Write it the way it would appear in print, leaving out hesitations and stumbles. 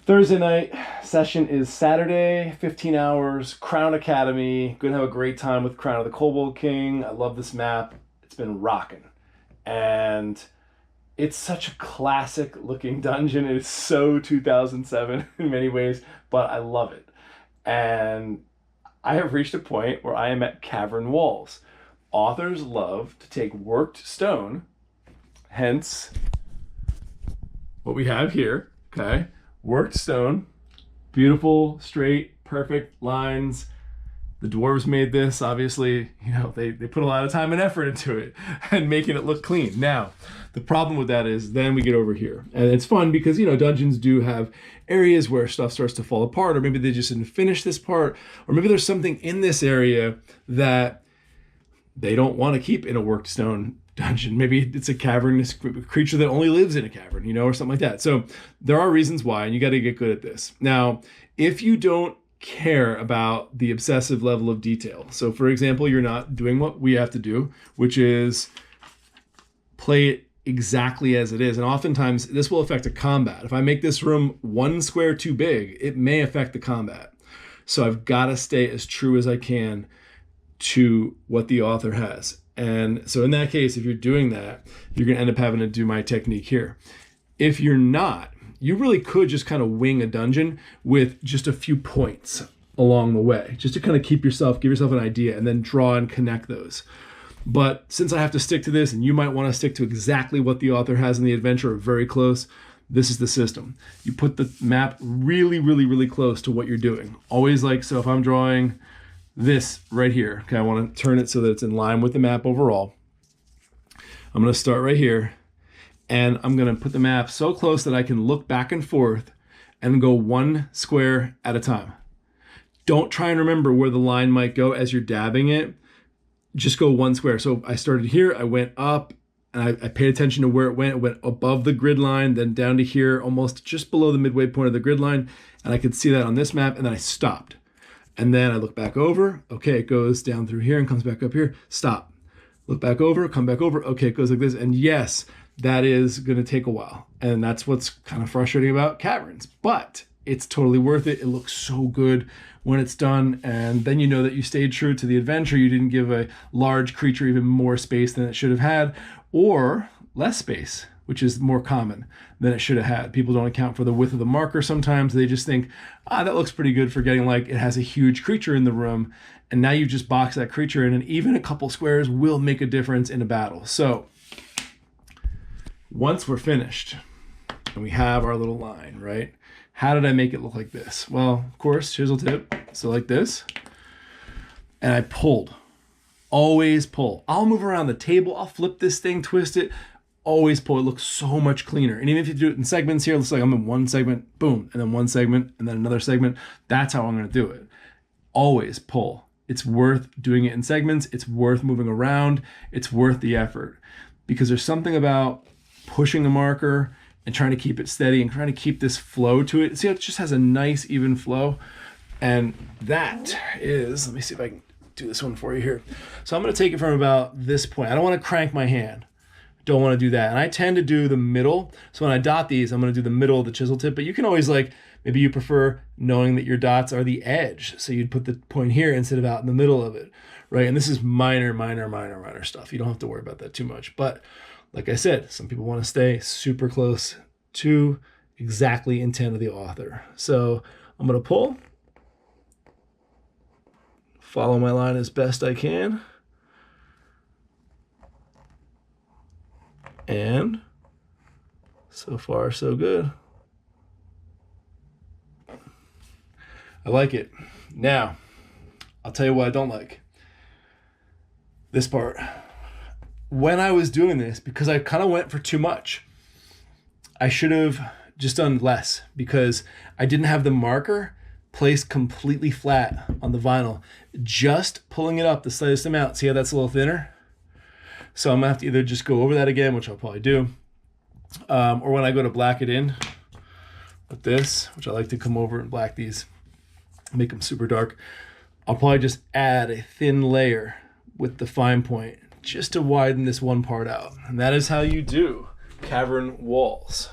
Thursday night session is Saturday, 15 hours, Crown Academy. Gonna have a great time with Crown of the Kobold King. I love this map. It's been rocking. And it's such a classic looking dungeon. It is so 2007 in many ways, but I love it. And I have reached a point where I am at Cavern walls. Authors love to take worked stone, hence what we have here, okay? Worked stone, beautiful, straight, perfect lines. The dwarves made this, obviously, you know, they put a lot of time and effort into it and making it look clean. Now, the problem with that is then we get over here. And it's fun because, you know, dungeons do have areas where stuff starts to fall apart, or maybe they just didn't finish this part, or maybe there's something in this area that they don't want to keep in a worked stone dungeon. Maybe it's a cavernous creature that only lives in a cavern, you know, or something like that. So there are reasons why, and you got to get good at this. Now, if you don't care about the obsessive level of detail, so for example, you're not doing what we have to do, which is play it exactly as it is. And oftentimes this will affect a combat. If I make this room one square too big, it may affect the combat. So I've got to stay as true as I can to what the author has. And so in that case, if you're doing that, you're going to end up having to do my technique here. If you're not, you really could just kind of wing a dungeon with just a few points along the way, just to kind of give yourself an idea and then draw and connect those. But since I have to stick to this, and you might want to stick to exactly what the author has in the adventure or very close, this is the system. You put the map really, really, really close to what you're doing. Always like, so if I'm drawing this right here, okay, I want to turn it so that it's in line with the map overall. I'm going to start right here, and I'm going to put the map so close that I can look back and forth and go one square at a time. Don't try and remember where the line might go as you're dabbing it. Just go one square. So I started here, I went up, and I paid attention to where it went. It went above the grid line, then down to here, almost just below the midway point of the grid line, and I could see that on this map, and then I stopped. And then I look back over, okay, it goes down through here and comes back up here, stop. Look back over, come back over, okay, it goes like this. And yes, that is gonna take a while. And that's what's kind of frustrating about caverns, but it's totally worth it. It looks so good when it's done. And then you know that you stayed true to the adventure. You didn't give a large creature even more space than it should have had, or less space, which is more common than it should have had. People don't account for the width of the marker sometimes. They just think, that looks pretty good for getting like it has a huge creature in the room. And now you just box that creature in, and even a couple squares will make a difference in a battle. So once we're finished and we have our little line, right? How did I make it look like this? Well, of course, chisel tip, so like this. And I pulled, always pull. I'll move around the table, I'll flip this thing, twist it, always pull. It looks so much cleaner. And even if you do it in segments here, it looks like I'm in one segment, boom, and then one segment, and then another segment. That's how I'm gonna do it. Always pull. It's worth doing it in segments. It's worth moving around. It's worth the effort, because there's something about pushing the marker and trying to keep it steady and trying to keep this flow to it. See how it just has a nice even flow? And that is, let me see if I can do this one for you here. So I'm gonna take it from about this point. I don't wanna crank my hand. Don't want to do that. And I tend to do the middle. So when I dot these, I'm going to do the middle of the chisel tip, but you can always, like, maybe you prefer knowing that your dots are the edge. So you'd put the point here instead of out in the middle of it, right? And this is minor stuff. You don't have to worry about that too much. But like I said, some people want to stay super close to exactly intent of the author. So I'm going to pull, follow my line as best I can. And so far, so good. I like it. Now, I'll tell you what I don't like. This part. When I was doing this, because I kind of went for too much, I should have just done less, because I didn't have the marker placed completely flat on the vinyl. Just pulling it up the slightest amount. See how that's a little thinner? So I'm gonna have to either just go over that again, which I'll probably do, or when I go to black it in with this, which I like to come over and black these, make them super dark, I'll probably just add a thin layer with the fine point just to widen this one part out. And that is how you do Cavern walls.